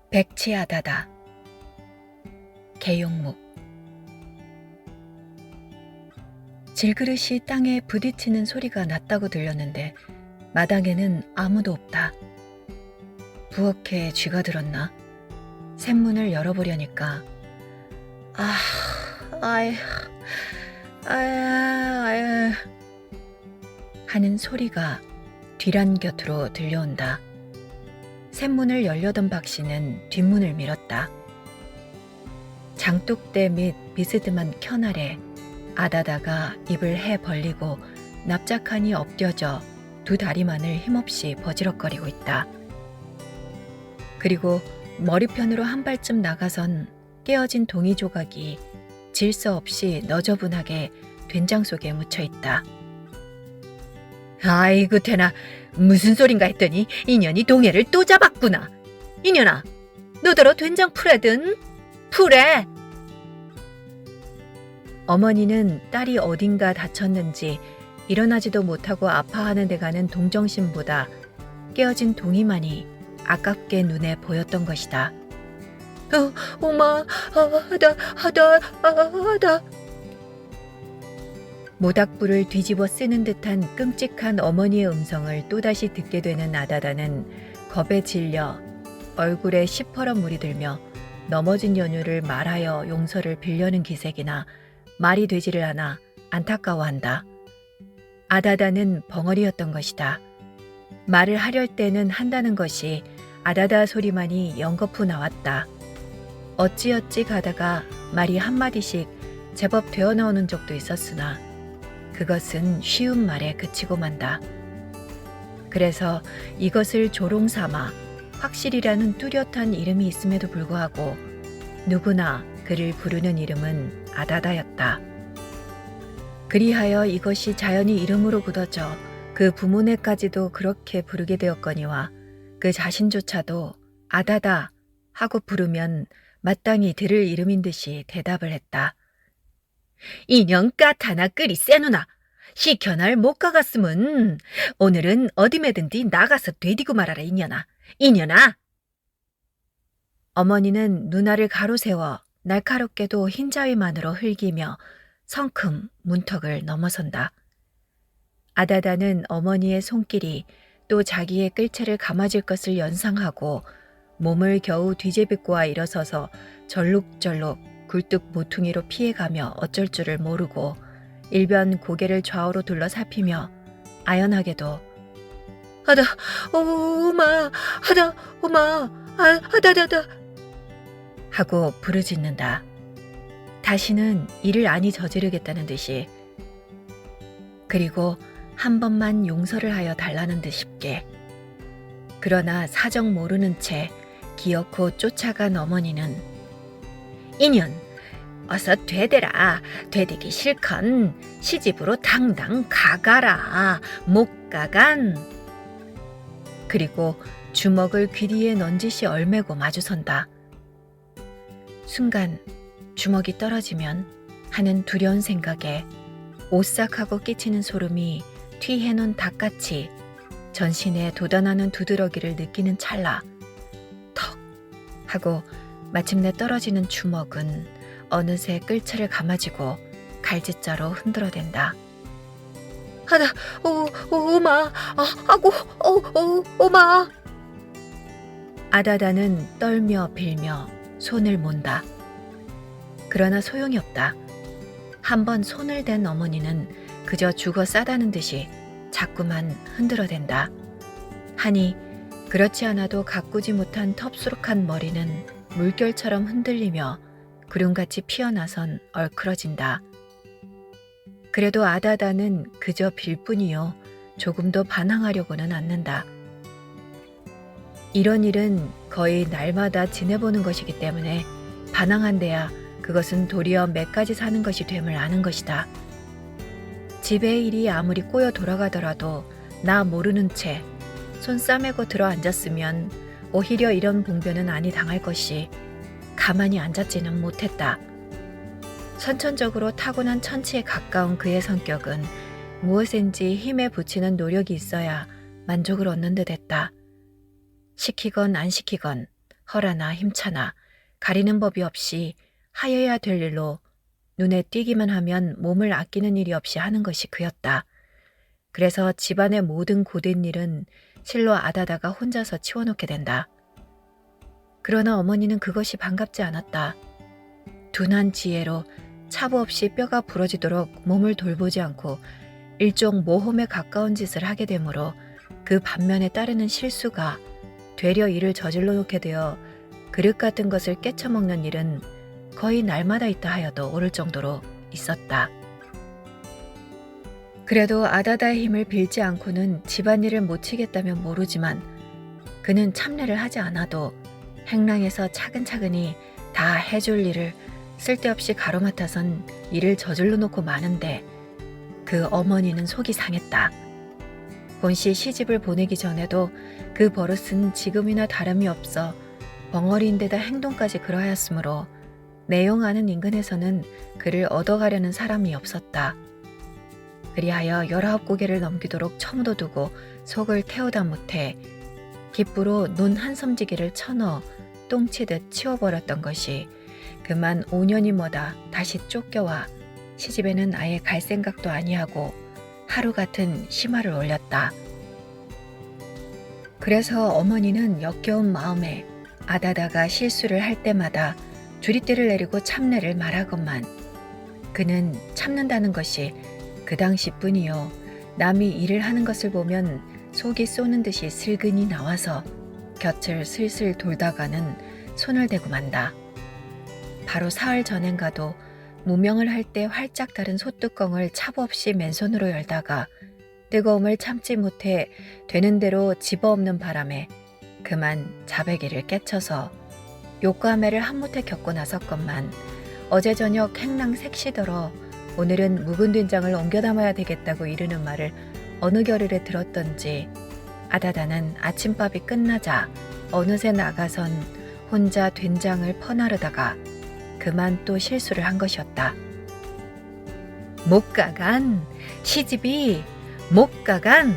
백치아다다. 개용묵. 질그릇이 땅에 부딪히는 소리가 났다고 들렸는데 마당에는 아무도 없다. 부엌에 쥐가 들었나? 샘문을 열어보려니까 아휴 하는 소리가 뒤란 곁으로 들려온다. 샘문을 열려던 박씨는 뒷문을 밀었다. 장독대 및 비스듬한 켠 아래 아다다가 입을 해 벌리고 납작하니 엎겨져 두 다리만을 힘없이 버지럭거리고 있다. 그리고 머리편으로 한 발쯤 나가선 깨어진 동이 조각이 질서 없이 너저분하게 된장 속에 묻혀 있다. 아이고 대나, 무슨 소린가 했더니 인연이 동해를 또 잡았구나. 인연아, 너더러 된장 풀에든 풀에. 어머니는 딸이 어딘가 다쳤는지 일어나지도 못하고 아파하는 데 가는 동정심보다 깨어진 동이만이 아깝게 눈에 보였던 것이다. 엄마, 하다. 모닥불을 뒤집어 쓰는 듯한 끔찍한 어머니의 음성을 또다시 듣게 되는 아다다는 겁에 질려 얼굴에 시퍼런 물이 들며 넘어진 연유를 말하여 용서를 빌려는 기색이나 말이 되지를 않아 안타까워한다. 아다다는 벙어리였던 것이다. 말을 하려 때는 한다는 것이 아다다 소리만이 연거푸 나왔다. 어찌어찌 가다가 말이 한마디씩 제법 되어 나오는 적도 있었으나 그것은 쉬운 말에 그치고 만다. 그래서 이것을 조롱삼아 확실이라는 뚜렷한 이름이 있음에도 불구하고 누구나 그를 부르는 이름은 아다다였다. 그리하여 이것이 자연히 이름으로 굳어져 그 부모네까지도 그렇게 부르게 되었거니와 그 자신조차도 아다다 하고 부르면 마땅히 들을 이름인 듯이 대답을 했다. 인연 까타나 끄리 세누나, 시켜날 못 가갔으면 오늘은 어디매든디 나가서 되디고 말아라 인연아. 인연아. 어머니는 누나를 가로세워 날카롭게도 흰자위만으로 흘기며 성큼 문턱을 넘어선다. 아다다는 어머니의 손길이 또 자기의 끌채를 감아줄 것을 연상하고 몸을 겨우 뒤제비꼬아 일어서서 절룩절룩 굴뚝 모퉁이로 피해가며 어쩔 줄을 모르고 일변 고개를 좌우로 둘러 살피며 아연하게도 하다 오마 하다 오마 하다다다 하고 부르짖는다. 다시는 이를 아니 저지르겠다는 듯이, 그리고 한 번만 용서를 하여 달라는 듯 싶게. 그러나 사정 모르는 채 기어코 쫓아간 어머니는 인연 어서 되대라. 되되기 싫건 시집으로 당당 가가라. 못 가간. 그리고 주먹을 귀 뒤에 넌지시 얼매고 마주선다. 순간 주먹이 떨어지면 하는 두려운 생각에 오싹하고 끼치는 소름이 튀해놓은 닭같이 전신에 돋아나는 두드러기를 느끼는 찰나 턱 하고 마침내 떨어지는 주먹은 어느새 끌채를 감아쥐고 갈짓자로 흔들어댄다. 하다 오마 오마. 아다다는 떨며 빌며 손을 몬다. 그러나 소용이 없다. 한번 손을 댄 어머니는 그저 죽어 싸다는 듯이 자꾸만 흔들어댄다. 하니 그렇지 않아도 가꾸지 못한 텁수룩한 머리는 물결처럼 흔들리며 구름같이 피어나선 얼크러진다. 그래도 아다다는 그저 빌뿐이요 조금도 반항하려고는 않는다. 이런 일은 거의 날마다 지내보는 것이기 때문에 반항한데야 그것은 도리어 매까지 사는 것이 됨을 아는 것이다. 집의 일이 아무리 꼬여 돌아가더라도 나 모르는 채 손 싸매고 들어 앉았으면 오히려 이런 봉변은 아니 당할 것이 가만히 앉았지는 못했다. 선천적으로 타고난 천치에 가까운 그의 성격은 무엇인지 힘에 붙이는 노력이 있어야 만족을 얻는 듯 했다. 시키건 안 시키건 허라나 힘차나 가리는 법이 없이 하여야 될 일로 눈에 띄기만 하면 몸을 아끼는 일이 없이 하는 것이 그였다. 그래서 집안의 모든 고된 일은 실로 아다다가 혼자서 치워놓게 된다. 그러나 어머니는 그것이 반갑지 않았다. 둔한 지혜로 차부 없이 뼈가 부러지도록 몸을 돌보지 않고 일종 모험에 가까운 짓을 하게 되므로 그 반면에 따르는 실수가 되려 이를 저질러 놓게 되어 그릇 같은 것을 깨쳐먹는 일은 거의 날마다 있다 하여도 옳을 정도로 있었다. 그래도 아다다의 힘을 빌지 않고는 집안일을 못 치겠다면 모르지만 그는 참내를 하지 않아도 행랑에서 차근차근히 다 해줄 일을 쓸데없이 가로맡아선 일을 저질러 놓고 마는데 그 어머니는 속이 상했다. 본씨 시집을 보내기 전에도 그 버릇은 지금이나 다름이 없어 벙어리인데다 행동까지 그러하였으므로 내용 아는 인근에서는 그를 얻어가려는 사람이 없었다. 그리하여 19고개를 넘기도록 처무도 두고 속을 태우다 못해 기쁘로 논 한섬지기를 쳐넣어 똥치듯 치워버렸던 것이 그만 5년이 뭐다 다시 쫓겨와 시집에는 아예 갈 생각도 아니하고 하루 같은 심화를 올렸다. 그래서 어머니는 역겨운 마음에 아다다가 실수를 할 때마다 주리떼를 내리고 참내를 말하건만 그는 참는다는 것이 그 당시뿐이요 남이 일을 하는 것을 보면 속이 쏘는 듯이 슬근히 나와서 곁을 슬슬 돌다가는 손을 대고 만다. 바로 사흘 전엔가도 무명을 할 때 활짝 다른 솥뚜껑을 차부 없이 맨손으로 열다가 뜨거움을 참지 못해 되는 대로 집어엎는 바람에 그만 자배기를 깨쳐서 욕과 매를 한무태 겪고 나섰건만 어제 저녁 행랑 색시더러 오늘은 묵은 된장을 옮겨 담아야 되겠다고 이르는 말을 어느 겨를에 들었던지 아다다는 아침밥이 끝나자 어느새 나가선 혼자 된장을 퍼나르다가 그만 또 실수를 한 것이었다. 못 가간 시집이 못 가간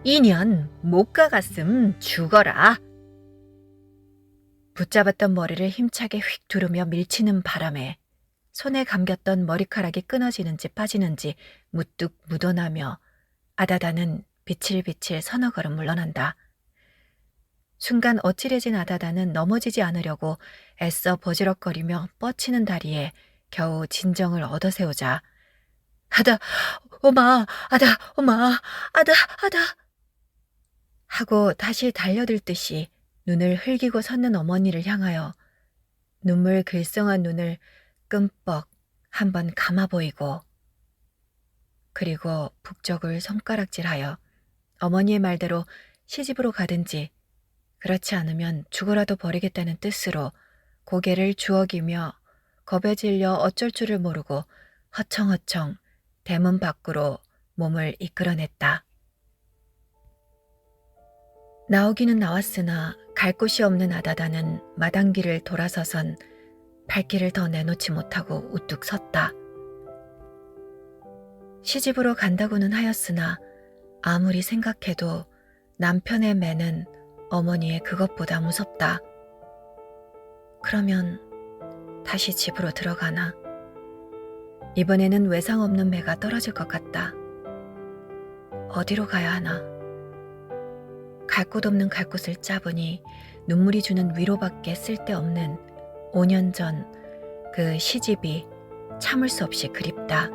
2년 못 가갔음 죽어라. 붙잡았던 머리를 힘차게 휙 두르며 밀치는 바람에 손에 감겼던 머리카락이 끊어지는지 빠지는지 무뚝 묻어나며 아다다는 비칠비칠 서너 걸음 물러난다. 순간 어찌래진 아다다는 넘어지지 않으려고 애써 버지럭거리며 뻗치는 다리에 겨우 진정을 얻어세우자 아다 엄마 아다 엄마 아다 하고 다시 달려들듯이 눈을 흘기고 섰는 어머니를 향하여 눈물 글썽한 눈을 끔뻑 한번 감아 보이고 그리고 북적을 손가락질하여 어머니의 말대로 시집으로 가든지 그렇지 않으면 죽어라도 버리겠다는 뜻으로 고개를 주워기며 겁에 질려 어쩔 줄을 모르고 허청허청 대문 밖으로 몸을 이끌어냈다. 나오기는 나왔으나 갈 곳이 없는 아다다는 마당길을 돌아서선 발길을 더 내놓지 못하고 우뚝 섰다. 시집으로 간다고는 하였으나 아무리 생각해도 남편의 매는 어머니의 그것보다 무섭다. 그러면 다시 집으로 들어가나? 이번에는 외상 없는 매가 떨어질 것 같다. 어디로 가야 하나? 갈 곳 없는 갈 곳을 짜보니 눈물이 주는 위로밖에 쓸데없는 5년 전 그 시집이 참을 수 없이 그립다.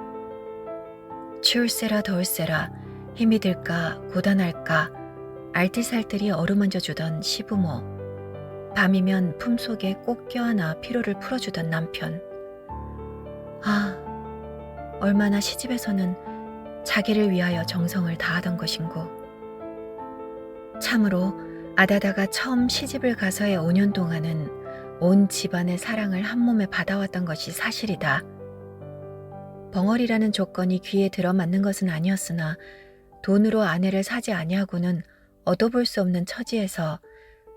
추울세라 더울세라 힘이 들까 고단할까 알뜰살뜰히 어루만져 주던 시부모, 밤이면 품속에 꼭 껴안아 피로를 풀어주던 남편. 아, 얼마나 시집에서는 자기를 위하여 정성을 다하던 것인고. 참으로 아다다가 처음 시집을 가서의 5년 동안은 온 집안의 사랑을 한 몸에 받아왔던 것이 사실이다. 벙어리라는 조건이 귀에 들어맞는 것은 아니었으나 돈으로 아내를 사지 아니하고는 얻어볼 수 없는 처지에서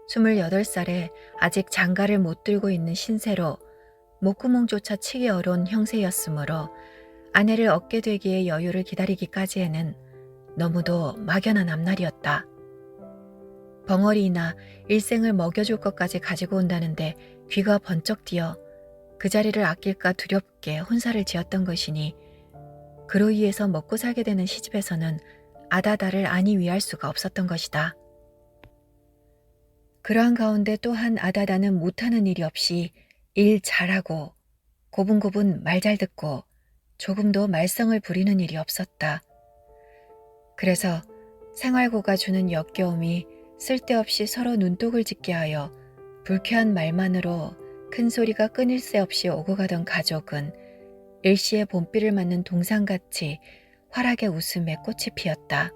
28살에 아직 장가를 못 들고 있는 신세로 목구멍조차 치기 어려운 형세였으므로 아내를 얻게 되기에 여유를 기다리기까지에는 너무도 막연한 앞날이었다. 벙어리나 일생을 먹여줄 것까지 가지고 온다는데 귀가 번쩍 뛰어 그 자리를 아낄까 두렵게 혼사를 지었던 것이니 그로 인해서 먹고 살게 되는 시집에서는 아다다를 안이 위할 수가 없었던 것이다. 그러한 가운데 또한 아다다는 못하는 일이 없이 일 잘하고 고분고분 말 잘 듣고 조금도 말썽을 부리는 일이 없었다. 그래서 생활고가 주는 역겨움이 쓸데없이 서로 눈독을 짓게 하여 불쾌한 말만으로 큰 소리가 끊일 새 없이 오고 가던 가족은 일시에 봄비를 맞는 동상같이 활하게 웃음에 꽃이 피었다.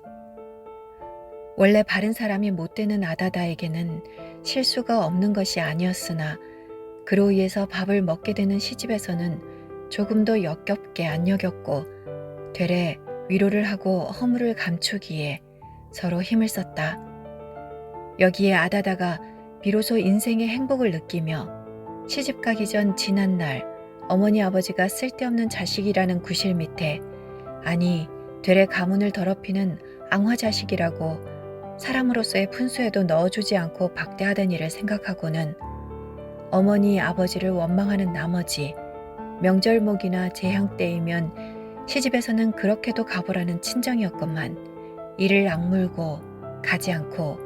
원래 바른 사람이 못 되는 아다다에게는 실수가 없는 것이 아니었으나 그로 인해서 밥을 먹게 되는 시집에서는 조금도 역겹게 안 여겼고 되레 위로를 하고 허물을 감추기에 서로 힘을 썼다. 여기에 아다다가 비로소 인생의 행복을 느끼며 시집가기 전 지난날 어머니 아버지가 쓸데없는 자식이라는 구실 밑에 아니 되레 가문을 더럽히는 앙화자식이라고 사람으로서의 푼수에도 넣어주지 않고 박대하던 일을 생각하고는 어머니 아버지를 원망하는 나머지 명절목이나 재향 때이면 시집에서는 그렇게도 가보라는 친정이었건만 이를 악물고 가지 않고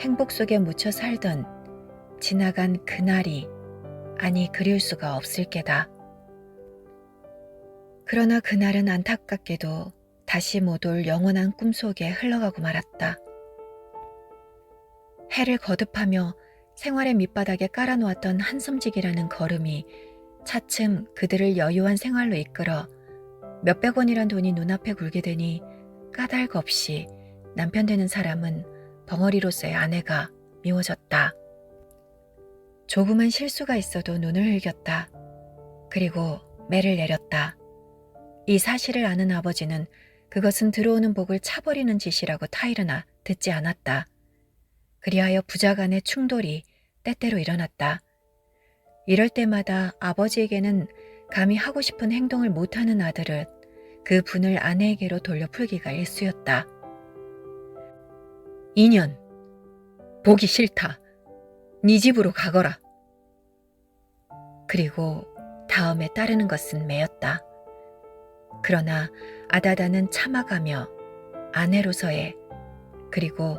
행복 속에 묻혀 살던 지나간 그날이 아니 그리울 수가 없을 게다. 그러나 그날은 안타깝게도 다시 못 올 영원한 꿈속에 흘러가고 말았다. 해를 거듭하며 생활의 밑바닥에 깔아놓았던 한섬직이라는 걸음이 차츰 그들을 여유한 생활로 이끌어 몇백 원이란 돈이 눈앞에 굴게 되니 까닭 없이 남편 되는 사람은 벙어리로서의 아내가 미워졌다. 조그만 실수가 있어도 눈을 흘겼다. 그리고 매를 내렸다. 이 사실을 아는 아버지는 그것은 들어오는 복을 차버리는 짓이라고 타이르나 듣지 않았다. 그리하여 부자 간의 충돌이 때때로 일어났다. 이럴 때마다 아버지에게는 감히 하고 싶은 행동을 못하는 아들은 그 분을 아내에게로 돌려풀기가 일쑤였다. 2년, 보기 싫다. 네 집으로 가거라. 그리고 다음에 따르는 것은 매였다. 그러나 아다다는 참아가며 아내로서의 그리고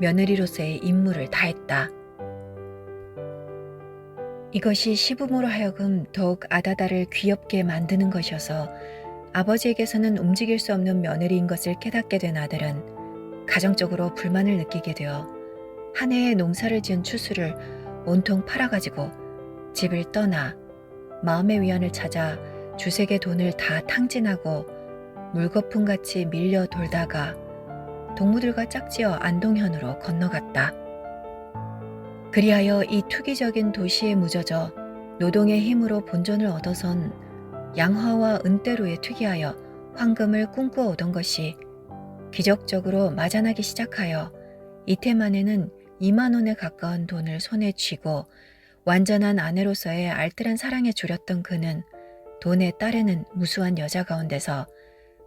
며느리로서의 임무를 다했다. 이것이 시부모로 하여금 더욱 아다다를 귀엽게 만드는 것이어서 아버지에게서는 움직일 수 없는 며느리인 것을 깨닫게 된 아들은 가정적으로 불만을 느끼게 되어 한 해의 농사를 지은 추수를 온통 팔아가지고 집을 떠나 마음의 위안을 찾아 주색의 돈을 다 탕진하고 물거품같이 밀려 돌다가 동무들과 짝지어 안동현으로 건너갔다. 그리하여 이 투기적인 도시에 묻어져 노동의 힘으로 본전을 얻어선 양화와 은대로에 투기하여 황금을 꿈꾸어 오던 것이 기적적으로 마자나기 시작하여 이태 만에는 2만 원에 가까운 돈을 손에 쥐고 완전한 아내로서의 알뜰한 사랑에 졸였던 그는 돈에 따르는 무수한 여자 가운데서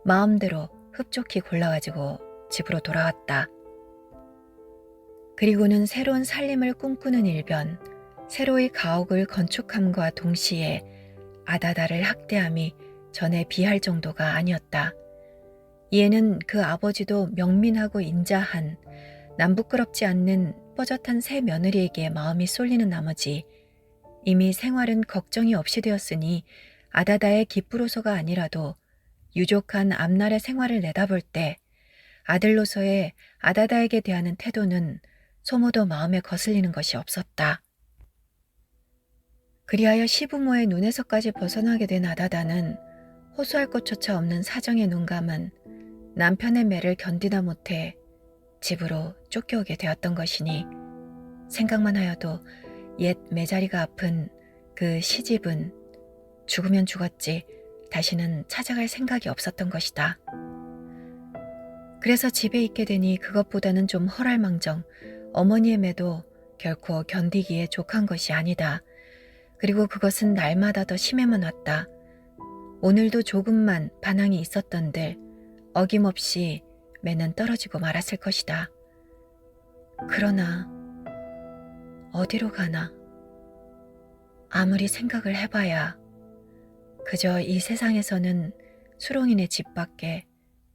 마음대로 흡족히 골라가지고 집으로 돌아왔다. 그리고는 새로운 살림을 꿈꾸는 일변, 새로이 가옥을 건축함과 동시에 아다다를 학대함이 전에 비할 정도가 아니었다. 이에는 그 아버지도 명민하고 인자한 남부끄럽지 않는 뻐젓한 새 며느리에게 마음이 쏠리는 나머지 이미 생활은 걱정이 없이 되었으니 아다다의 기쁘로서가 아니라도 유족한 앞날의 생활을 내다볼 때 아들로서의 아다다에게 대하는 태도는 소모도 마음에 거슬리는 것이 없었다. 그리하여 시부모의 눈에서까지 벗어나게 된 아다다는 호소할 곳조차 없는 사정의 눈감은 남편의 매를 견디다 못해 집으로 쫓겨오게 되었던 것이니 생각만 하여도 옛 매자리가 아픈 그 시집은 죽으면 죽었지 다시는 찾아갈 생각이 없었던 것이다. 그래서 집에 있게 되니 그것보다는 좀 허랄망정 어머니의 매도 결코 견디기에 족한 것이 아니다. 그리고 그것은 날마다 더 심해만 왔다. 오늘도 조금만 반항이 있었던들 어김없이 매는 떨어지고 말았을 것이다. 그러나 어디로 가나 아무리 생각을 해봐야 그저 이 세상에서는 수롱이네 집 밖에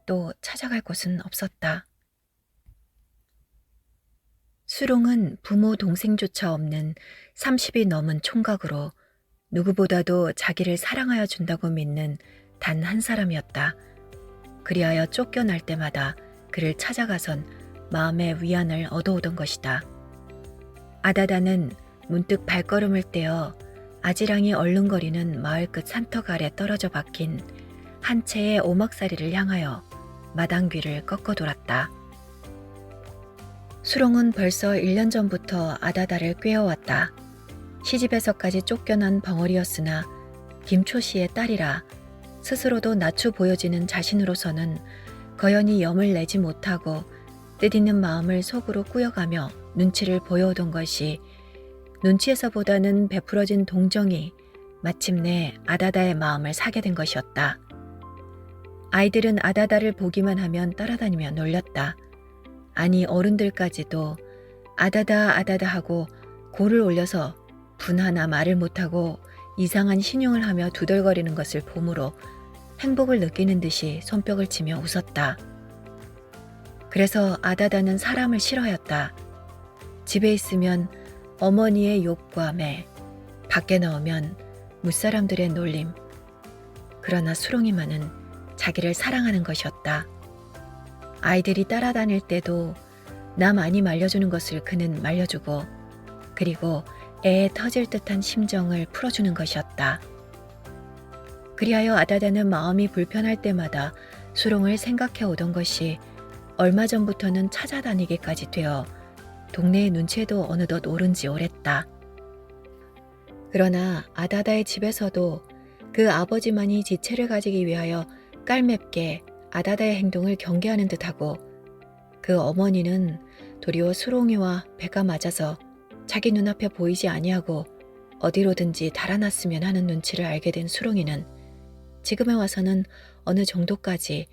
또 찾아갈 곳은 없었다. 수롱은 부모 동생조차 없는 30이 넘은 총각으로 누구보다도 자기를 사랑하여 준다고 믿는 단 한 사람이었다. 그리하여 쫓겨날 때마다 그를 찾아가선 마음의 위안을 얻어오던 것이다. 아다다는 문득 발걸음을 떼어 아지랑이 얼른거리는 마을 끝 산터 아래 떨어져 박힌 한 채의 오막살이를 향하여 마당귀를 꺾어 돌았다. 수롱은 벌써 1년 전부터 아다다를 꾀어왔다. 시집에서까지 쫓겨난 벙어리였으나 김초 씨의 딸이라 스스로도 낮춰 보여지는 자신으로서는 거연히 염을 내지 못하고 뜻있는 마음을 속으로 꾸여가며 눈치를 보여오던 것이 눈치에서보다는 베풀어진 동정이 마침내 아다다의 마음을 사게 된 것이었다. 아이들은 아다다를 보기만 하면 따라다니며 놀렸다. 아니 어른들까지도 아다다 아다다 하고 고를 올려서 분하나 말을 못하고 이상한 신용을 하며 두덜거리는 것을 보므로 행복을 느끼는 듯이 손뼉을 치며 웃었다. 그래서 아다다는 사람을 싫어하였다. 집에 있으면 어머니의 욕과 매, 밖에 나오면 무사람들의 놀림. 그러나 수롱이만은 자기를 사랑하는 것이었다. 아이들이 따라다닐 때도 나 많이 말려주는 것을 그는 말려주고 그리고 애에 터질 듯한 심정을 풀어주는 것이었다. 그리하여 아다다는 마음이 불편할 때마다 수롱을 생각해 오던 것이 얼마 전부터는 찾아다니기까지 되어 동네의 눈치에도 어느덧 오른 지 오랬다. 그러나 아다다의 집에서도 그 아버지만이 지체를 가지기 위하여 깔맵게 아다다의 행동을 경계하는 듯하고 그 어머니는 도리어 수롱이와 배가 맞아서 자기 눈앞에 보이지 아니하고 어디로든지 달아났으면 하는 눈치를 알게 된 수롱이는 지금에 와서는 어느 정도까지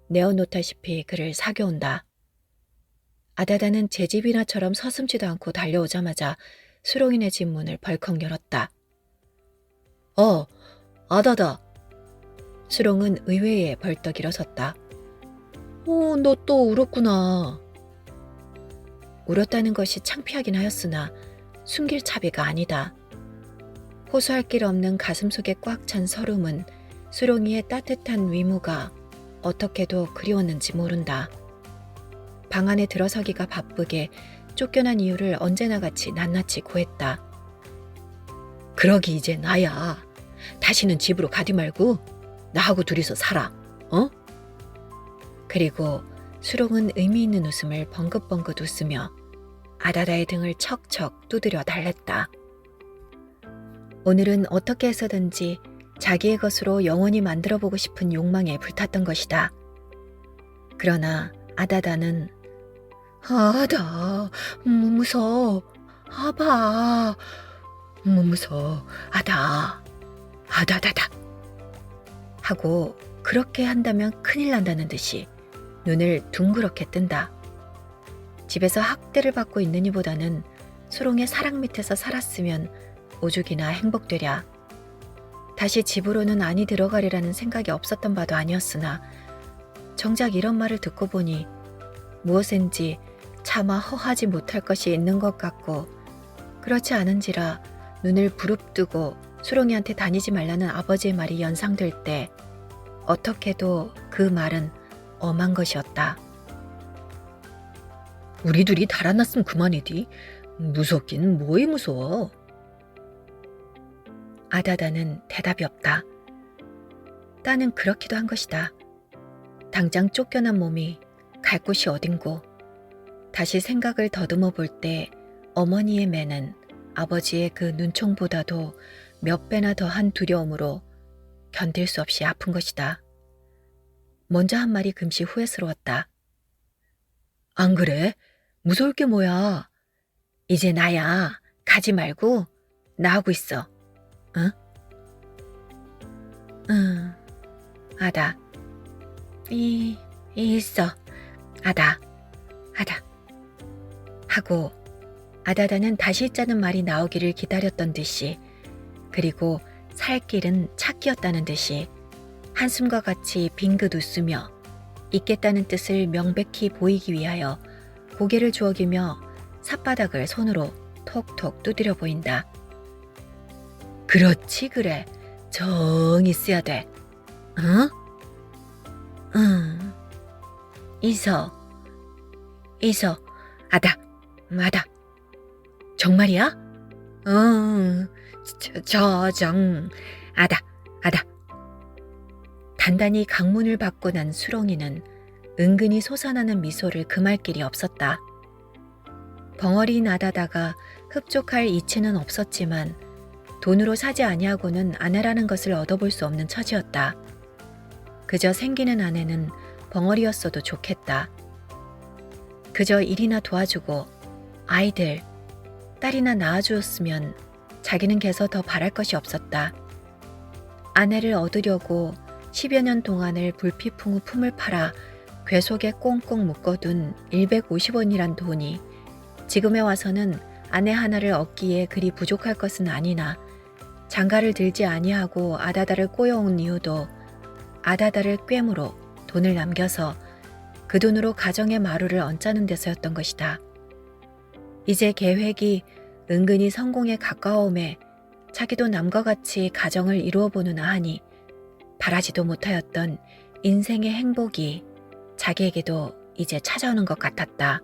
내어놓다시피 그를 사겨온다. 아다다는 제 집이나처럼 서슴지도 않고 달려오자마자 수롱이네 집 문을 벌컥 열었다. 아다다. 수롱은 의외에 벌떡 일어섰다. 너 또 울었구나. 울었다는 것이 창피하긴 하였으나 숨길 차비가 아니다. 호소할 길 없는 가슴속에 꽉 찬 서름은 수롱이의 따뜻한 위무가 어떻게도 그리웠는지 모른다. 방 안에 들어서기가 바쁘게 쫓겨난 이유를 언제나 같이 낱낱이 고했다. 그러기 이제 나야. 다시는 집으로 가지 말고 나하고 둘이서 살아. 어? 그리고 수롱은 의미 있는 웃음을 벙긋벙긋 웃으며 아다다의 등을 척척 두드려 달랬다. 오늘은 어떻게 해서든지 자기의 것으로 영원히 만들어보고 싶은 욕망에 불탔던 것이다. 그러나 아다다는 아다, 무서워, 아바, 무서워, 아다다다 하고 그렇게 한다면 큰일 난다는 듯이 눈을 둥그렇게 뜬다. 집에서 학대를 받고 있느니보다는 수롱의 사랑 밑에서 살았으면 오죽이나 행복되랴. 다시 집으로는 아니 들어가리라는 생각이 없었던 바도 아니었으나 정작 이런 말을 듣고 보니 무엇인지 차마 허하지 못할 것이 있는 것 같고 그렇지 않은지라 눈을 부릅뜨고 수롱이한테 다니지 말라는 아버지의 말이 연상될 때 어떻게도 그 말은 엄한 것이었다. 우리 둘이 달아났으면 그만이디. 무섭긴 뭐이 무서워. 아다다는 대답이 없다. 따는 그렇기도 한 것이다. 당장 쫓겨난 몸이 갈 곳이 어딘고 다시 생각을 더듬어 볼 때 어머니의 매는 아버지의 그 눈총보다도 몇 배나 더한 두려움으로 견딜 수 없이 아픈 것이다. 먼저 한 말이 금시 후회스러웠다. 안 그래? 무서울 게 뭐야. 이제 나야. 가지 말고 나하고 있어. 응? 응. 아다. 있어. 아다. 하고 아다다는 다시 짜는 말이 나오기를 기다렸던 듯이, 그리고 살 길은 찾기였다는 듯이 한숨과 같이 빙긋 웃으며 있겠다는 뜻을 명백히 보이기 위하여 고개를 주워기며 삿바닥을 손으로 톡톡 두드려 보인다. 그렇지 그래. 정이 쓰야 돼. 응? 응. 이서. 아다. 정말이야? 응. 아다. 단단히 강문을 받고 난 수롱이는 은근히 솟아나는 미소를 금할 길이 없었다. 벙어리인 아다다가 흡족할 이치는 없었지만 돈으로 사지 아니하고는 아내라는 것을 얻어볼 수 없는 처지였다. 그저 생기는 아내는 벙어리였어도 좋겠다. 그저 일이나 도와주고 아이들, 딸이나 낳아주었으면 자기는 개서 더 바랄 것이 없었다. 아내를 얻으려고 10여 년 동안을 불피풍우 품을 팔아 괴속에 꽁꽁 묶어둔 150원이란 돈이 지금에 와서는 아내 하나를 얻기에 그리 부족할 것은 아니나 장가를 들지 아니하고 아다다를 꼬여온 이유도 아다다를 꿰므로 돈을 남겨서 그 돈으로 가정의 마루를 얹자는 데서였던 것이다. 이제 계획이 은근히 성공에 가까워오매 자기도 남과 같이 가정을 이루어보느나 하니 바라지도 못하였던 인생의 행복이 자기에게도 이제 찾아오는 것 같았다.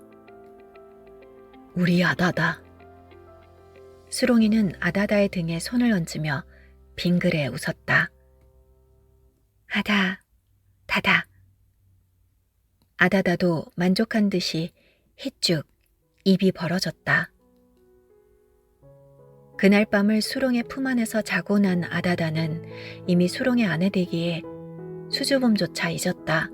우리 아다다. 수롱이는 아다다의 등에 손을 얹으며 빙그레 웃었다. 다다. 아다다도 만족한 듯이 희쭉 입이 벌어졌다. 그날 밤을 수롱의 품 안에서 자고 난 아다다는 이미 수롱의 아내 되기에 수줍음조차 잊었다.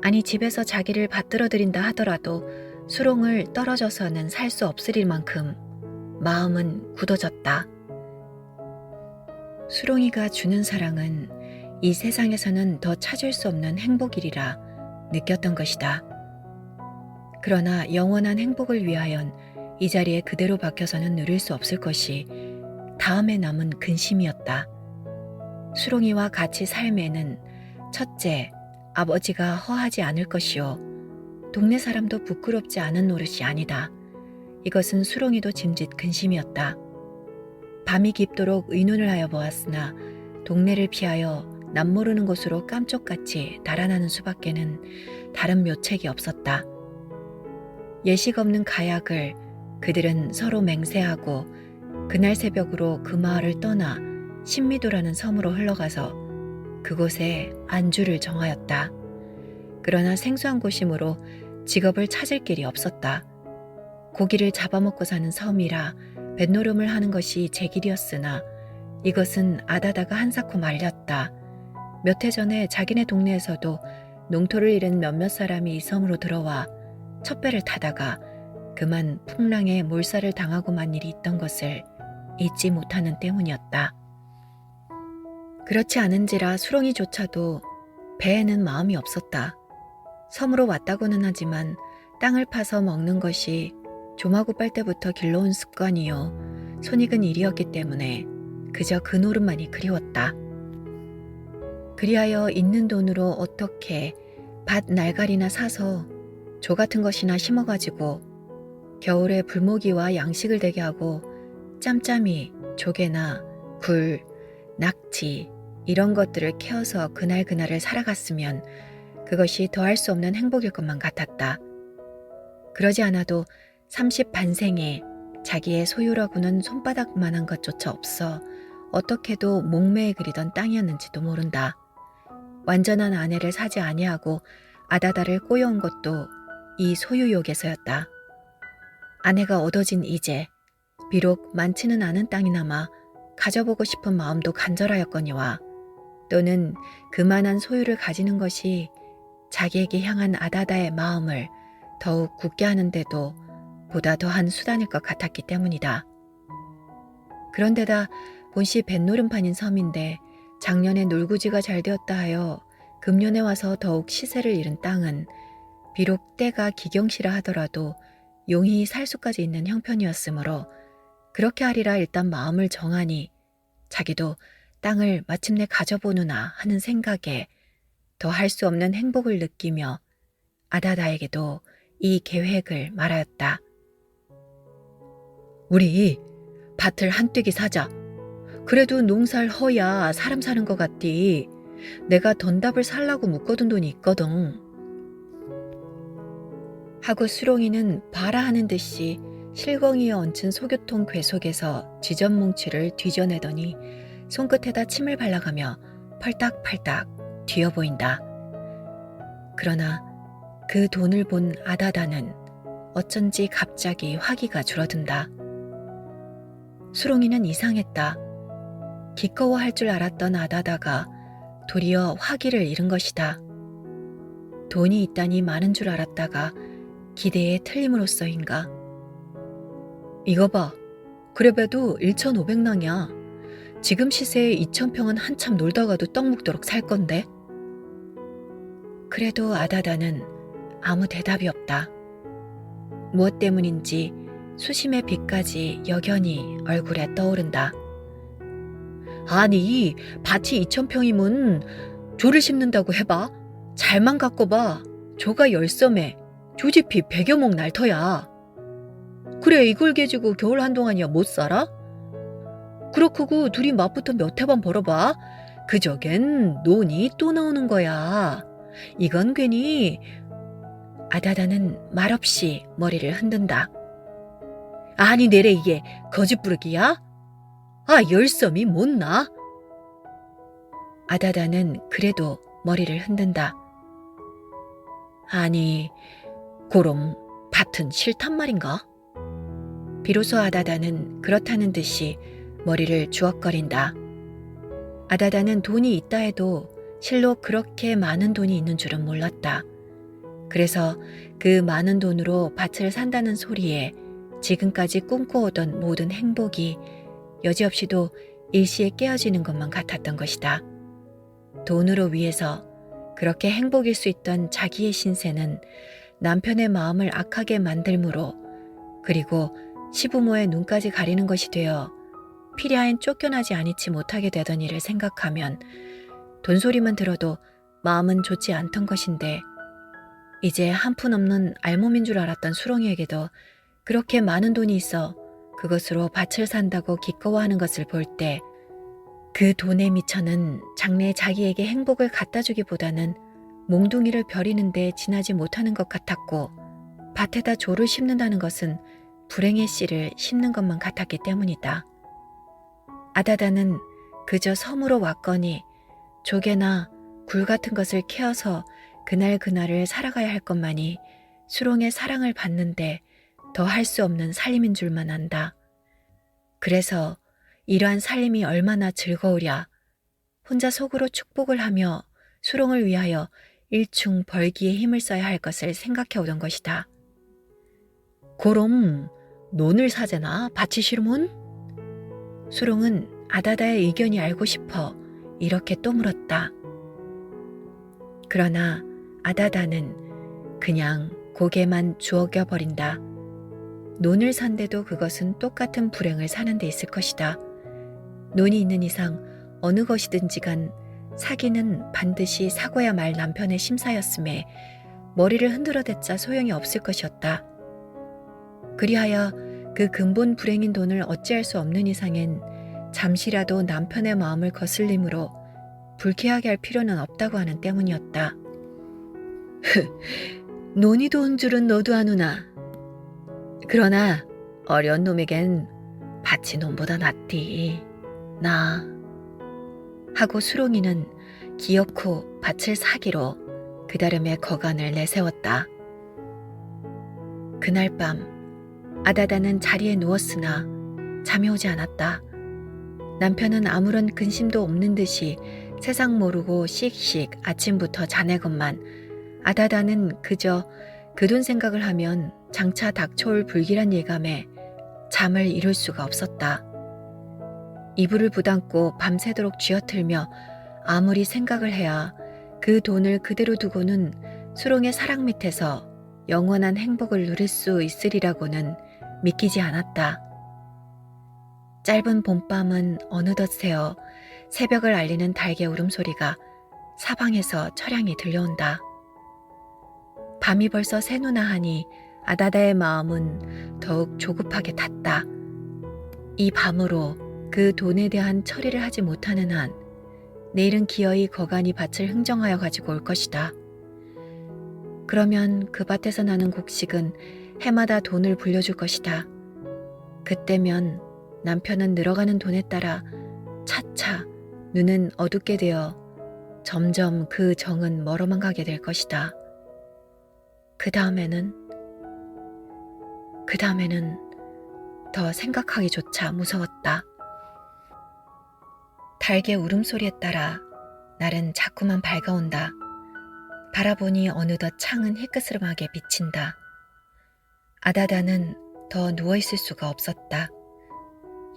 아니 집에서 자기를 받들어들인다 하더라도 수롱을 떨어져서는 살 수 없을 만큼 마음은 굳어졌다. 수롱이가 주는 사랑은 이 세상에서는 더 찾을 수 없는 행복이리라 느꼈던 것이다. 그러나 영원한 행복을 위하연 이 자리에 그대로 박혀서는 누릴 수 없을 것이 다음에 남은 근심이었다. 수롱이와 같이 삶에는 첫째, 아버지가 허하지 않을 것이요. 동네 사람도 부끄럽지 않은 노릇이 아니다. 이것은 수롱이도 짐짓 근심이었다. 밤이 깊도록 의논을 하여 보았으나 동네를 피하여 남모르는 곳으로 깜쪽같이 달아나는 수밖에는 다른 묘책이 없었다. 예식 없는 가약을 그들은 서로 맹세하고 그날 새벽으로 그 마을을 떠나 신미도라는 섬으로 흘러가서 그곳에 안주를 정하였다. 그러나 생소한 곳이므로 직업을 찾을 길이 없었다. 고기를 잡아먹고 사는 섬이라 뱃노름을 하는 것이 제 길이었으나 이것은 아다다가 한사코 말렸다. 몇 해 전에 자기네 동네에서도 농토를 잃은 몇몇 사람이 이 섬으로 들어와 첩배를 타다가 그만 풍랑에 몰살을 당하고 만 일이 있던 것을 잊지 못하는 때문이었다. 그렇지 않은지라 수롱이조차도 배에는 마음이 없었다. 섬으로 왔다고는 하지만 땅을 파서 먹는 것이 조마구 빨 때부터 길러온 습관이요 손익은 일이었기 때문에 그저 그 노릇만이 그리웠다. 그리하여 있는 돈으로 어떻게 밭 날갈이나 사서 조 같은 것이나 심어가지고 겨울에 불모기와 양식을 되게 하고 짬짬이 조개나 굴, 낙지 이런 것들을 캐어서 그날그날을 살아갔으면 그것이 더할 수 없는 행복일 것만 같았다. 그러지 않아도 30반생에 자기의 소유라고는 손바닥만한 것조차 없어 어떻게도 목매에 그리던 땅이었는지도 모른다. 완전한 아내를 사지 아니하고 아다다를 꼬여온 것도 이 소유욕에서였다. 아내가 얻어진 이제 비록 많지는 않은 땅이나마 가져보고 싶은 마음도 간절하였거니와 또는 그만한 소유를 가지는 것이 자기에게 향한 아다다의 마음을 더욱 굳게 하는데도 보다 더한 수단일 것 같았기 때문이다. 그런데다 본시 뱃노름판인 섬인데 작년에 놀구지가 잘 되었다 하여 금년에 와서 더욱 시세를 잃은 땅은 비록 때가 기경시라 하더라도 용이 살 수까지 있는 형편이었으므로 그렇게 하리라 일단 마음을 정하니 자기도 땅을 마침내 가져보느나 하는 생각에 더 할 수 없는 행복을 느끼며 아다다에게도 이 계획을 말하였다. 우리 밭을 한 떼기 사자. 그래도 농사를 허야 사람 사는 것 같디. 내가 던답을 살라고 묶어둔 돈이 있거든. 하고 수롱이는 봐라 하는 듯이 실갱이에 얹힌 소교통 괴속에서 지전뭉치를 뒤져내더니 손끝에다 침을 발라가며 펄딱펄딱 뒤어 보인다. 그러나 그 돈을 본 아다다는 어쩐지 갑자기 화기가 줄어든다. 수롱이는 이상했다. 기꺼워할 줄 알았던 아다다가 도리어 화기를 잃은 것이다. 돈이 있다니 많은 줄 알았다가 기대에 틀림으로써인가. 이거 봐. 그래봬도 1,500낭이야. 지금 시세에 2,000평은 한참 놀다가도 떡 먹도록 살 건데. 그래도 아다다는 아무 대답이 없다. 무엇 때문인지 수심의 빛까지 여전히 얼굴에 떠오른다. 아니, 밭이 2,000평이면 조를 심는다고 해봐. 잘만 갖고 봐. 조가 10섬에 조지피 100여목 날터야. 그래, 이걸 가지고 겨울 한동안이야 못 살아? 그렇고 둘이 맛부터 몇 해번 벌어봐. 그저겐 논이 또 나오는 거야. 이건 괜히. 아다다는 말없이 머리를 흔든다. 아니 내래 이게 거짓부르기야? 아 10섬이 못나? 아다다는 그래도 머리를 흔든다. 아니 고럼 밭은 싫단 말인가? 비로소 아다다는 그렇다는 듯이 머리를 주걱거린다. 아다다는 돈이 있다 해도 실로 그렇게 많은 돈이 있는 줄은 몰랐다. 그래서 그 많은 돈으로 밭을 산다는 소리에 지금까지 꿈꿔오던 모든 행복이 여지없이도 일시에 깨어지는 것만 같았던 것이다. 돈으로 위해서 그렇게 행복일 수 있던 자기의 신세는 남편의 마음을 악하게 만들므로 그리고 시부모의 눈까지 가리는 것이 되어 피ля엔 쫓겨나지 아니치 못하게 되던 일을 생각하면 돈소리만 들어도 마음은 좋지 않던 것인데 이제 한 푼 없는 알몸인 줄 알았던 수롱이에게도 그렇게 많은 돈이 있어 그것으로 밭을 산다고 기꺼워하는 것을 볼 때 그 돈의 미천은 장래 자기에게 행복을 갖다 주기보다는 몽둥이를 벼리는 데 지나지 못하는 것 같았고 밭에다 조를 심는다는 것은 불행의 씨를 심는 것만 같았기 때문이다. 아다다는 그저 섬으로 왔거니 조개나 굴 같은 것을 캐어서 그날그날을 살아가야 할 것만이 수롱의 사랑을 받는데 더 할 수 없는 살림인 줄만 안다. 그래서 이러한 살림이 얼마나 즐거우랴. 혼자 속으로 축복을 하며 수롱을 위하여 일충 벌기에 힘을 써야 할 것을 생각해 오던 것이다. 고럼 논을 사재나 밭이 싫으면? 수롱은 아다다의 의견이 알고 싶어 이렇게 또 물었다. 그러나 아다다는 그냥 고개만 주워겨버린다. 논을 산데도 그것은 똑같은 불행을 사는 데 있을 것이다. 논이 있는 이상 어느 것이든지 간 사기는 반드시 사고야 말 남편의 심사였음에 머리를 흔들어댔자 소용이 없을 것이었다. 그리하여 그 근본 불행인 돈을 어찌할 수 없는 이상엔 잠시라도 남편의 마음을 거슬림으로 불쾌하게 할 필요는 없다고 하는 때문이었다. 논이 도운 줄은 너도 아누나. 그러나 어려운 놈에겐 밭이 논보다 낫디. 나. 하고 수롱이는 기어코 밭을 사기로 그다름에 거간을 내세웠다. 그날 밤 아다다는 자리에 누웠으나 잠이 오지 않았다. 남편은 아무런 근심도 없는 듯이 세상 모르고 씩씩 아침부터 자네건만 아다다는 그저 그 돈 생각을 하면 장차 닥쳐올 불길한 예감에 잠을 이룰 수가 없었다. 이불을 부담고 밤새도록 쥐어틀며 아무리 생각을 해야 그 돈을 그대로 두고는 수롱의 사랑 밑에서 영원한 행복을 누릴 수 있으리라고는 믿기지 않았다. 짧은 봄밤은 어느덧 새어 새벽을 알리는 닭의 울음소리가 사방에서 처량히 들려온다. 밤이 벌써 새누나 하니 아다다의 마음은 더욱 조급하게 탔다. 이 밤으로 그 돈에 대한 처리를 하지 못하는 한 내일은 기어이 거간이 밭을 흥정하여 가지고 올 것이다. 그러면 그 밭에서 나는 곡식은 해마다 돈을 불려줄 것이다. 그때면 남편은 늘어가는 돈에 따라 차차 눈은 어둡게 되어 점점 그 정은 멀어만 가게 될 것이다. 그 다음에는 더 생각하기조차 무서웠다. 닭의 울음소리에 따라 날은 자꾸만 밝아온다. 바라보니 어느덧 창은 희끄스름하게 비친다. 아다다는 더 누워있을 수가 없었다.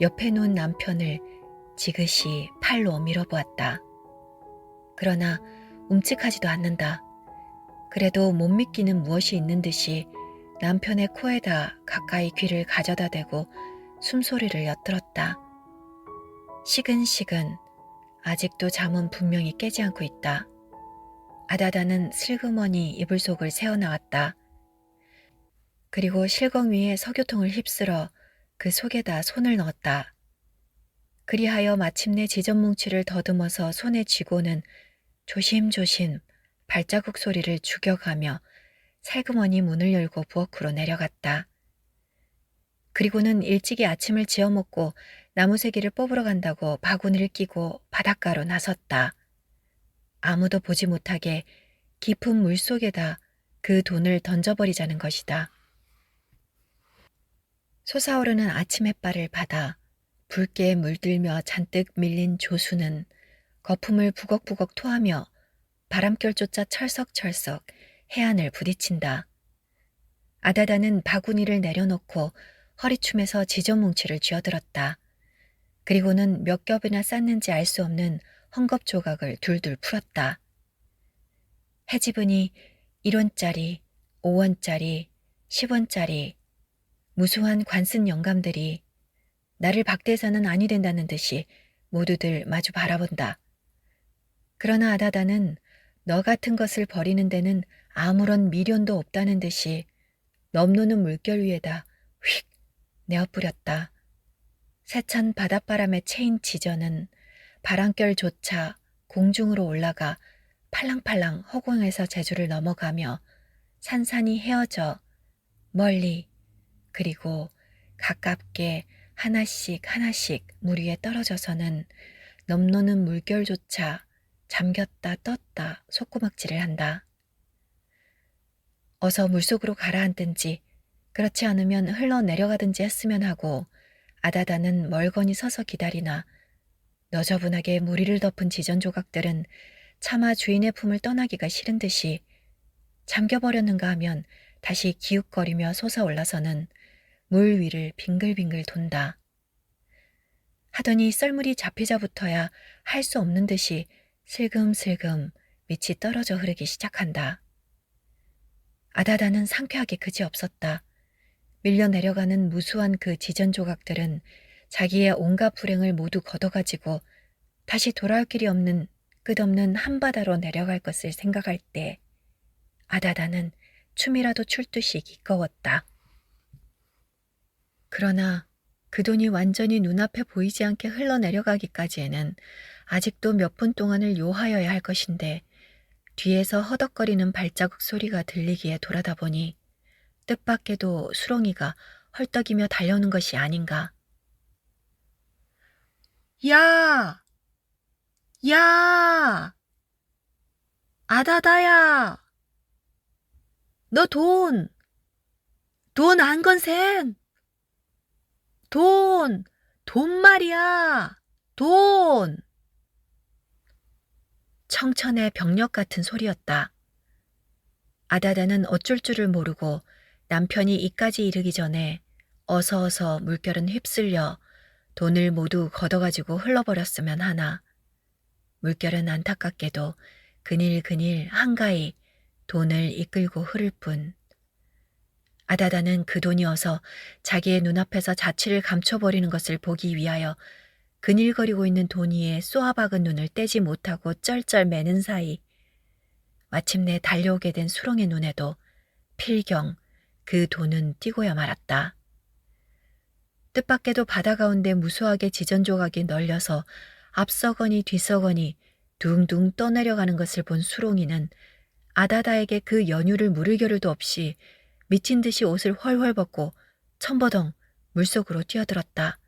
옆에 누운 남편을 지그시 팔로 밀어보았다. 그러나 움직하지도 않는다. 그래도 못 믿기는 무엇이 있는 듯이 남편의 코에다 가까이 귀를 가져다 대고 숨소리를 엿들었다. 시근시근 아직도 잠은 분명히 깨지 않고 있다. 아다다는 슬그머니 이불 속을 새어나왔다. 그리고 실검 위에 석유통을 휩쓸어 그 속에다 손을 넣었다. 그리하여 마침내 지전뭉치를 더듬어서 손에 쥐고는 조심조심 발자국 소리를 죽여가며 살그머니 문을 열고 부엌으로 내려갔다. 그리고는 일찍이 아침을 지어먹고 나무새기를 뽑으러 간다고 바구니를 끼고 바닷가로 나섰다. 아무도 보지 못하게 깊은 물속에다 그 돈을 던져버리자는 것이다. 솟아오르는 아침 햇발을 받아 붉게 물들며 잔뜩 밀린 조수는 거품을 부걱부걱 토하며 바람결조차 철썩철썩 해안을 부딪힌다. 아다다는 바구니를 내려놓고 허리춤에서 지저뭉치를 쥐어들었다. 그리고는 몇 겹이나 쌌는지 알 수 없는 헝겊 조각을 둘둘 풀었다. 해집으니 1원짜리, 5원짜리, 10원짜리 무수한 관쓴 영감들이 나를 박대서는 아니 된다는 듯이 모두들 마주 바라본다. 그러나 아다다는 너 같은 것을 버리는 데는 아무런 미련도 없다는 듯이 넘노는 물결 위에다 휙 내어뿌렸다. 세찬 바닷바람에 채인 지저는 바람결조차 공중으로 올라가 팔랑팔랑 허공에서 제주를 넘어가며 산산이 헤어져 멀리 그리고 가깝게 하나씩 하나씩 물 위에 떨어져서는 넘노는 물결조차 잠겼다 떴다 속구막질을 한다. 어서 물속으로 가라앉든지 그렇지 않으면 흘러내려가든지 했으면 하고 아다다는 멀거니 서서 기다리나 너저분하게 무리를 덮은 지전 조각들은 차마 주인의 품을 떠나기가 싫은 듯이 잠겨버렸는가 하면 다시 기웃거리며 솟아올라서는 물 위를 빙글빙글 돈다. 하더니 썰물이 잡히자부터야 할 수 없는 듯이 슬금슬금 밑이 떨어져 흐르기 시작한다. 아다다는 상쾌하게 그지없었다. 밀려 내려가는 무수한 그 지전 조각들은 자기의 온갖 불행을 모두 걷어가지고 다시 돌아올 길이 없는 끝없는 한바다로 내려갈 것을 생각할 때 아다다는 춤이라도 출 듯이 기꺼웠다. 그러나 그 돈이 완전히 눈앞에 보이지 않게 흘러내려가기까지에는 아직도 몇 분 동안을 요하여야 할 것인데 뒤에서 허덕거리는 발자국 소리가 들리기에 돌아다 보니 뜻밖에도 수롱이가 헐떡이며 달려오는 것이 아닌가. 야! 야! 아다다야! 너 돈! 돈 안 건센! 돈! 돈 말이야! 돈! 청천의 병력 같은 소리였다. 아다다는 어쩔 줄을 모르고 남편이 이까지 이르기 전에 어서 물결은 휩쓸려 돈을 모두 걷어가지고 흘러버렸으면 하나 물결은 안타깝게도 그닐그닐 한가히 돈을 이끌고 흐를 뿐 아다다는 그 돈이 어서 자기의 눈앞에서 자취를 감춰버리는 것을 보기 위하여 그닐거리고 있는 돈이의 쏘아박은 눈을 떼지 못하고 쩔쩔 매는 사이 마침내 달려오게 된 수롱의 눈에도 필경 그 돈은 띄고야 말았다. 뜻밖에도 바다 가운데 무수하게 지전조각이 널려서 앞서거니 뒤서거니 둥둥 떠내려가는 것을 본 수롱이는 아다다에게 그 연유를 물을 겨를도 없이 미친 듯이 옷을 훨훨 벗고 첨버덩 물속으로 뛰어들었다.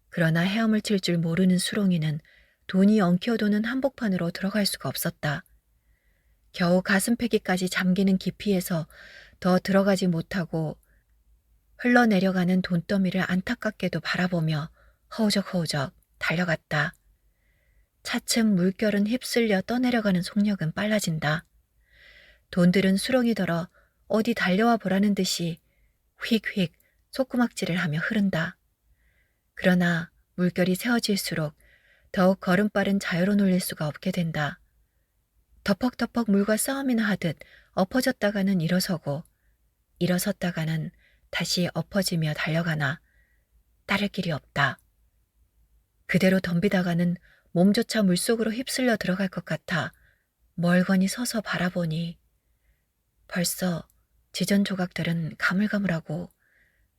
그러나 헤엄을 칠 줄 모르는 수롱이는 돈이 엉켜도는 한복판으로 들어갈 수가 없었다. 겨우 가슴패기까지 잠기는 깊이에서 더 들어가지 못하고 흘러내려가는 돈더미를 안타깝게도 바라보며 허우적허우적 달려갔다. 차츰 물결은 휩쓸려 떠내려가는 속력은 빨라진다. 돈들은 수렁이더러 어디 달려와 보라는 듯이 휙휙 속구막질을 하며 흐른다. 그러나 물결이 세어질수록 더욱 걸음발은 자유로 놀릴 수가 없게 된다. 덕퍽덕퍽 물과 싸움이나 하듯 엎어졌다가는 일어서고 일어섰다가는 다시 엎어지며 달려가나 따를 길이 없다. 그대로 덤비다가는 몸조차 물속으로 휩쓸려 들어갈 것 같아 멀거니 서서 바라보니 벌써 지전 조각들은 가물가물하고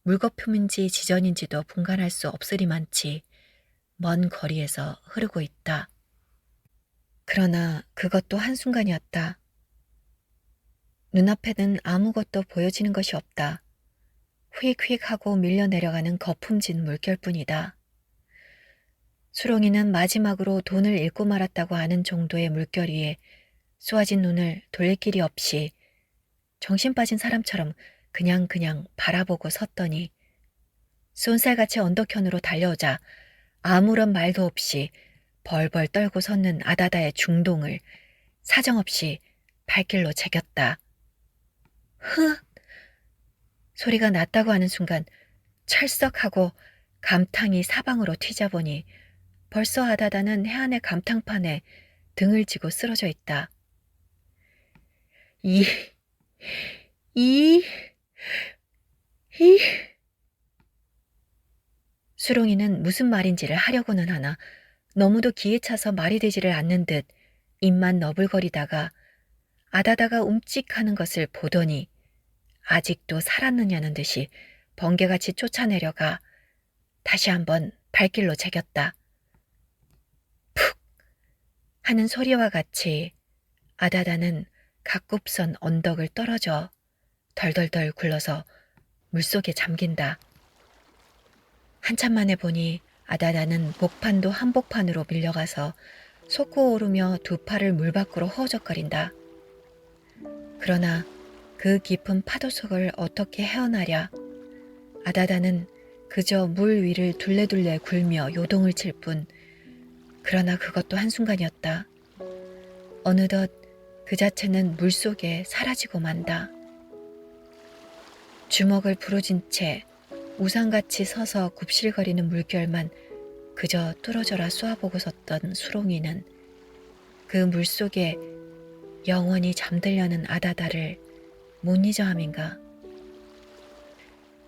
물거품인지 지전인지도 분간할 수 없으리만치 먼 거리에서 흐르고 있다. 그러나 그것도 한순간이었다. 눈앞에는 아무것도 보여지는 것이 없다. 휙휙 하고 밀려 내려가는 거품진 물결뿐이다. 수롱이는 마지막으로 돈을 잃고 말았다고 아는 정도의 물결 위에 쏘아진 눈을 돌릴 길이 없이 정신 빠진 사람처럼 그냥 바라보고 섰더니 쏜살같이 언덕현으로 달려오자 아무런 말도 없이 벌벌 떨고 섰는 아다다의 중동을 사정없이 발길로 제겼다. 흐! 소리가 났다고 하는 순간 철썩하고 감탕이 사방으로 튀자보니 벌써 아다다는 해안의 감탕판에 등을 지고 쓰러져 있다. 이 수롱이는 무슨 말인지를 하려고는 하나 너무도 기에 차서 말이 되지를 않는 듯 입만 너불거리다가 아다다가 움찔하는 것을 보더니 아직도 살았느냐는 듯이 번개같이 쫓아내려가 다시 한번 발길로 제겼다. 푹 하는 소리와 같이 아다다는 각급선 언덕을 떨어져 덜덜덜 굴러서 물속에 잠긴다. 한참 만에 보니 아다다는 복판도 한복판으로 밀려가서 솟고 오르며 두 팔을 물 밖으로 허우적거린다. 그러나 그 깊은 파도 속을 어떻게 헤어나랴. 아다다는 그저 물 위를 둘레둘레 굴며 요동을 칠 뿐. 그러나 그것도 한순간이었다. 어느덧 그 자체는 물속에 사라지고 만다. 주먹을 부러진 채 우상같이 서서 굽실거리는 물결만 그저 뚫어져라 쏘아보고 섰던 수롱이는 그 물속에 영원히 잠들려는 아다다를 못 잊어 함인가.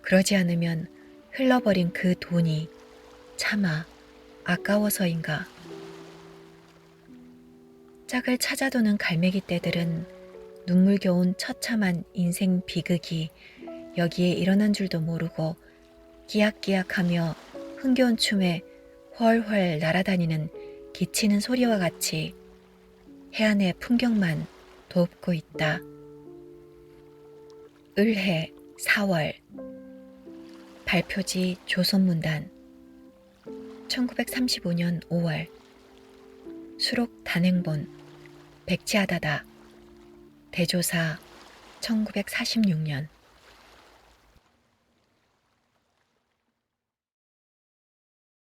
그러지 않으면 흘러버린 그 돈이 차마 아까워서인가. 짝을 찾아도는 갈매기 떼들은 눈물겨운 처참한 인생 비극이 여기에 일어난 줄도 모르고 끼약끼약하며 흥겨운 춤에 훨훨 날아다니는 기치는 소리와 같이 해안의 풍경만 돕고 있다. 을해 4월 발표지 조선문단 1935년 5월 수록 단행본 백지아다다 대조사 1946년